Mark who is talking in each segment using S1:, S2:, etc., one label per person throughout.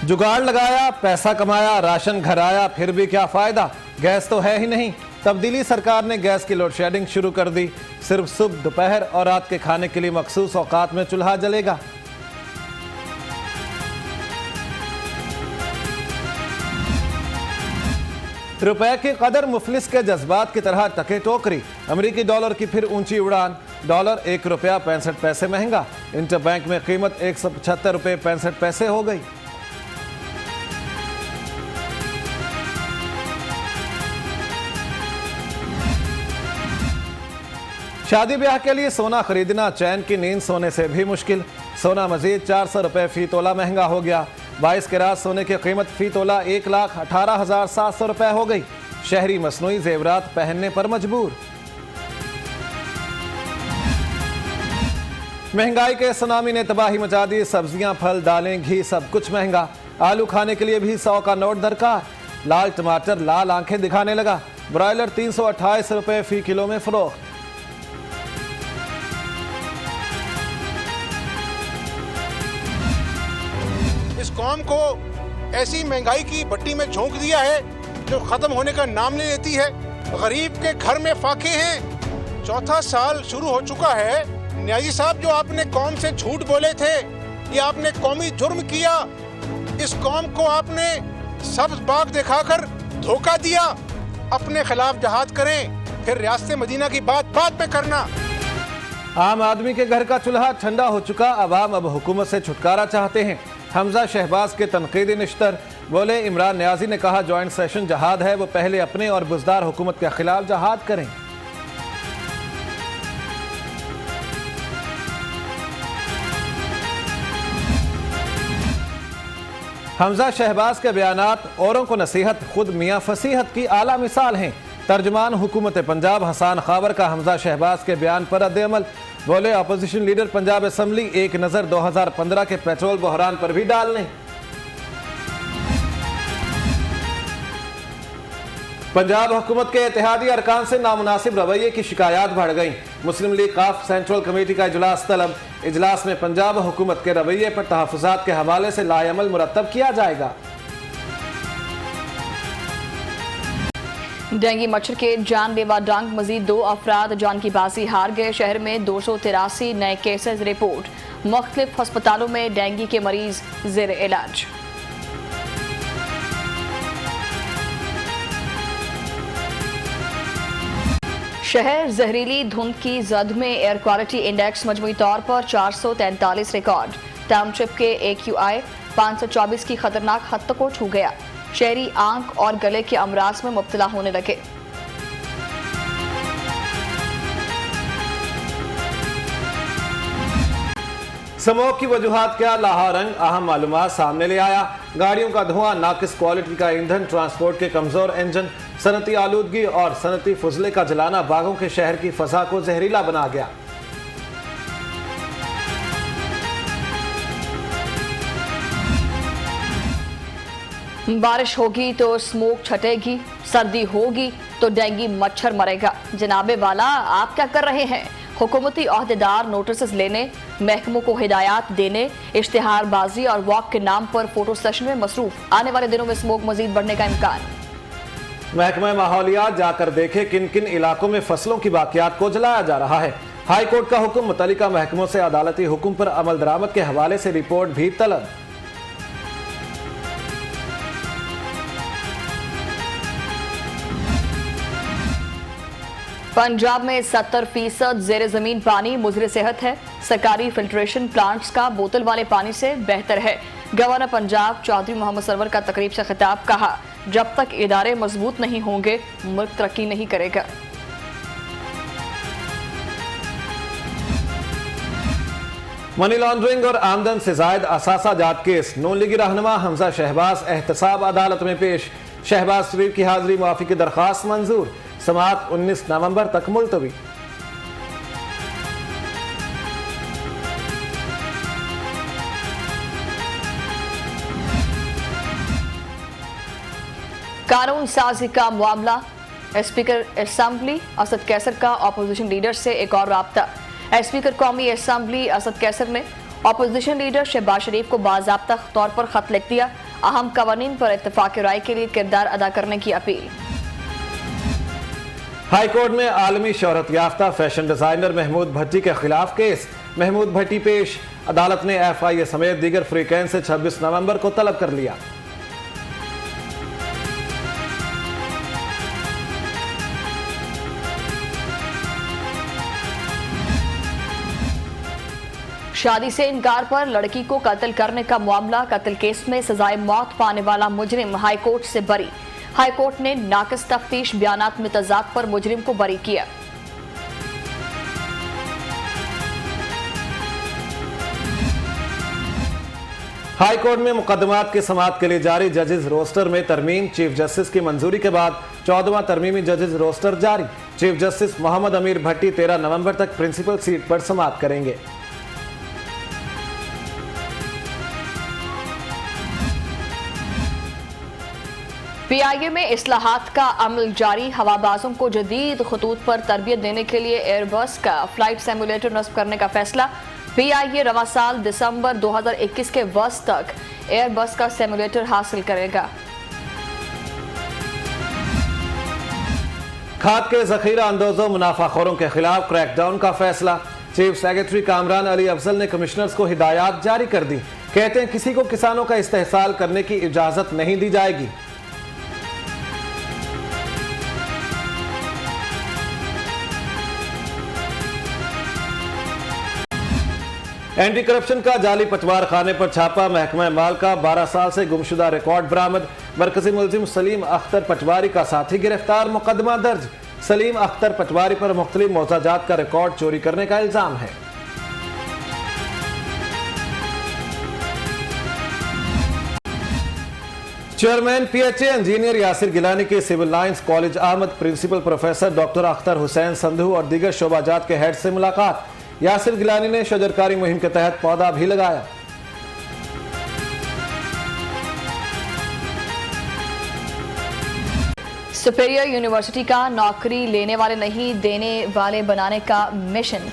S1: जुगाड़ लगाया, पैसा कमाया, राशन घर आया, फिर भी क्या फायदा, गैस तो है ही नहीं। तब दिल्ली सरकार ने गैस की लोड शेडिंग शुरू कर दी। सिर्फ सुबह, दोपहर और रात के खाने के लिए मखसूस औकात में चूल्हा जलेगा। रुपए की कदर मुफलिस के जज्बात की तरह टके टोकरी। अमेरिकी डॉलर की फिर ऊंची उड़ान। डॉलर ₹1.65 महंगा। इंटरबैंक में कीमत ₹175.65 हो गई। शादी ब्याह के लिए सोना खरीदना, चैन की नींद सोने से भी मुश्किल। सोना मजीद ₹400 फी तोला महंगा हो गया। 22 कैरात सोने की कीमत फी तोला ₹1,18,700 हो गई। शहरी मसनूई जेवरात पहनने पर मजबूर। महंगाई के सुनामी ने तबाही मचा दी। सब्जियां, फल, दालें, घी सब कुछ महंगा। आलू खाने के लिए भी 100 का नोट दरकार। लाल टमाटर लाल आंखें दिखाने लगा। ब्रॉयलर ₹328 फी किलो में फरोख्त।
S2: इस कौम को ऐसी महंगाई की भट्टी में झोंक दिया है जो खत्म होने का नाम नहीं लेती है। गरीब के घर में फाके हैं। चौथा साल शुरू हो चुका है। न्याजी साहब, जो आपने कौम से झूठ बोले थे, ये आपने कौमी जुर्म किया। इस कौम को आपने सब्ज बाग दिखाकर धोखा दिया। अपने खिलाफ जहाद करें, फिर रियासत मदीना की बात पे करना।
S1: आम आदमी के घर का चूल्हा ठंडा हो चुका। अवाम अब हुकूमत से छुटकारा चाहते हैं। हमजा शहबाज के तनकीदी निश्तर। बोले, इमरान न्याजी ने कहा ज्वाइंट सेशन जहाद है, वो पहले अपने और बुजदार हुकूमत के खिलाफ जहाद करें। हमजा शहबाज के बयानात औरों को नसीहत, खुद मियाँ फसीहत की आला मिसाल हैं। तर्जुमान हुकूमत पंजाब हसान खावर का हमजा शहबाज के बयान पर रद्द-ए-अमल। बोले, अपोजिशन लीडर पंजाब असम्बली एक नज़र 2015 के पेट्रोल बहरान पर भी डाल लें। पंजाब हुकूमत के इत्तेहादी अरकान से नामुनासिब रवैये की शिकायत बढ़ गई। मुस्लिम लीग काफ सेंट्रल कमेटी का इजलास तलब। इजलास में पंजाब हुकूमत के रवैये पर तहफ़्फ़ुज़ात के हवाले से लाएअमल मुरत्तब किया जाएगा।
S3: डेंगू मच्छर के जानलेवा डंक, मजीद 2 अफराद जान की बाजी हार गए। शहर में 283 नए केसेस रिपोर्ट। मुख्तलिफ अस्पतालों में डेंगू के मरीज जेर इलाज। शहर जहरीली धुंध की जद में। एयर क्वालिटी इंडेक्स मजमूई तौर पर 443 रिकॉर्ड। टाउनशिप के AQI 524 की खतरनाक हद को छू गया। शहरी आंख और गले के अमराज में मुब्तला होने लगे।
S1: स्मोक की वजूहात क्या, लाहौर रंग अहम मालूमात सामने ले आया। गाड़ियों का धुआं, नाकिस क्वालिटी का ईंधन, ट्रांसपोर्ट के कमजोर इंजन, सनती आलूदगी और सनती फजले का जलाना बागों के शहर की फजा को जहरीला बना गया।
S3: बारिश होगी तो स्मोक छटेगी, सर्दी होगी तो डेंगू मच्छर मरेगा। जनाबे वाला, आप क्या कर रहे हैं? हुकूमती ओहदेदार नोटिस लेने, महकमों को हिदायत देने, इश्तिहारबाजी और वॉक के नाम पर फोटो सेशन में मसरूफ। आने वाले दिनों में स्मोक मजीद बढ़ने का इम्कान।
S1: महकमा माहौलियात जाकर देखे किन किन इलाकों में फसलों की बाकियात को जलाया जा रहा है। हाई कोर्ट का हुक्म, मुतल्लिका महकमों से अदालती हुक्म पर अमल दरामद के हवाले से रिपोर्ट भी तलब।
S3: पंजाब में 70% जेर जमीन पानी मुज़र सेहत है। सरकारी फिल्ट्रेशन प्लांट्स का बोतल वाले पानी से बेहतर है। गवर्नर पंजाब चौधरी मोहम्मद सरवर का तकरीब से खिताब। कहा, जब तक इदारे मजबूत नहीं होंगे मुल्क तरक्की नहीं करेगा।
S1: मनी लॉन्ड्रिंग और आमदन से जायद असासा जात केस। नून लीगी रहनुमा हमजा शहबाज एहतसाब अदालत में पेश। शहबाज शरीफ की हाजिरी मुआफी की दरख्वास्त मंजूर। समाअत 19 नवंबर तक मुलतवी।
S3: कानून साजी का मामला। स्पीकर असेंबली असद कैसर का अपोजिशन लीडर से एक और राब्ता। स्पीकर कौमी असेंबली असद कैसर ने अपोजिशन लीडर शहबाज शरीफ को बाज़ाब्ता तौर पर खत लिख दिया। अहम कवानीन पर इत्तेफाक राय के लिए किरदार अदा करने की अपील।
S1: हाई कोर्ट में आलमी शोहरत याफ्ता फैशन डिजाइनर महमूद भट्टी के खिलाफ केस। महमूद भट्टी पेश। अदालत ने FIA समेत दीगर फ्रीक्वेंस से 26 नवंबर को तलब कर लिया।
S3: शादी से इनकार पर लड़की को कत्ल करने का मामला। कत्ल केस में सजाए मौत पाने वाला मुजरिम हाईकोर्ट से बरी। हाईकोर्ट ने नाकिस तफ्तीश बयानात में तजाद पर मुजरिम को बरी किया।
S1: हाईकोर्ट में मुकदमात की समाअत के लिए जारी जजेस रोस्टर में तरमीम। चीफ जस्टिस की मंजूरी के बाद 14वां तरमीमी जजेस रोस्टर जारी। चीफ जस्टिस मोहम्मद अमीर भट्टी 13 नवंबर तक प्रिंसिपल सीट पर समाअत करेंगे।
S3: PIA में इस्लाहात का अमल जारी। हवाबाजों को जदीद खतूत पर तरबियत देने के लिए एयरबस का फ्लाइट सिमुलेटर नस्ब करने का फैसला। PIA रवा साल दिसंबर 2021 के वस्त तक एयरबस का सिमुलेटर हासिल करेगा।
S1: खाद के जखीरा अंदोजों मुनाफाखोरों के खिलाफ क्रैकडाउन का फैसला। चीफ सेक्रेटरी कामरान अली अफजल ने कमिश्नर्स को हिदायत जारी कर दी। कहते हैं किसी को किसानों का इस्तेहसाल करने की इजाजत नहीं दी जाएगी। एंटी करप्शन का जाली पचवार खाने पर छापा। महकमा माल का 12 साल से गुमशुदा रिकॉर्ड बरामद। मरकजी मुलजिम सलीम अख्तर पचवारी का साथी गिरफ्तार। मुकदमा दर्ज। सलीम अख्तर पचवारी पर मुख्तलिफ मोजाजात का रिकॉर्ड चोरी करने का इल्जाम है। Chairman PHA engineer Yasir Gilani के सिविल लाइंस कॉलेज आमद। Principal professor doctor Akhtar Hussain Sandhu और दीगर शोबाजात के हेड से मुलाकात। यासिर गिलानी ने शजरकारी मुहिम के तहत पौधा भी लगाया।
S3: सुपीरियर यूनिवर्सिटी का नौकरी लेने वाले नहीं देने वाले बनाने का मिशन।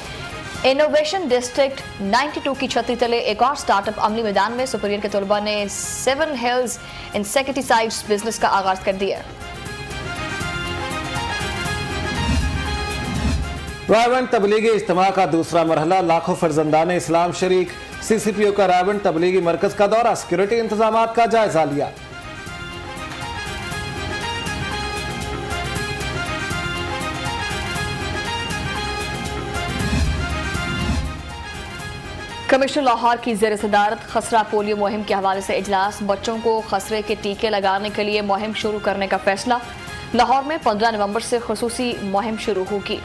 S3: इनोवेशन डिस्ट्रिक्ट 92 की छतरी तले एक और स्टार्टअप अमली मैदान में। सुपीरियर के तलबा ने 7 हिल्स इंसेक्टिसाइड्स बिजनेस का आगाज कर दिया।
S1: रायबंद तबलीगी इज्तिमा का दूसरा मरहला। लाखों फर्जंदान इस्लाम शरीक। CCPO का रायबंद तबलीगी मरकज का दौरा। सिक्योरिटी इंतजाम का जायजा लिया।
S3: कमिश्नर लाहौर की ज़ेर सदारत खसरा पोलियो मुहिम के हवाले से इजलास। बच्चों को खसरे के टीके लगाने के लिए मुहिम शुरू करने का फैसला। लाहौर में 15 नवंबर से खुसूसी मुहिम शुरू होगी।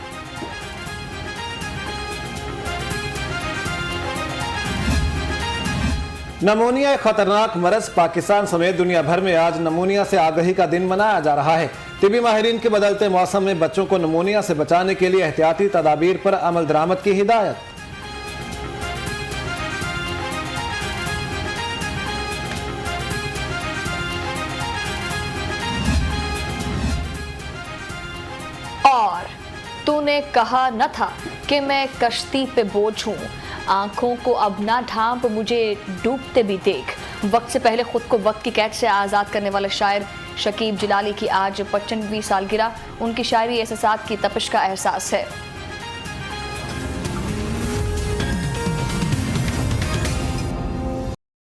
S1: नमूनिया एक खतरनाक मरज। पाकिस्तान समेत दुनिया भर में आज नमूनिया से आगाही का दिन मनाया जा रहा है। तिबी माहिरीन के बदलते मौसम में बच्चों को नमूनिया से बचाने के लिए एहतियाती तदाबीर पर अमल दरामद की हिदायत।
S3: और तूने कहा न था कि मैं कश्ती पे बोझ हूँ, आंखों को अब ना ढांप, मुझे डूबते भी देख। वक्त से पहले खुद को वक्त की कैद से आज़ाद करने वाले शायर शकीब जलाली की आज 95वीं सालगिरह। उनकी शायरी एहसासात की तपिश का एहसास है।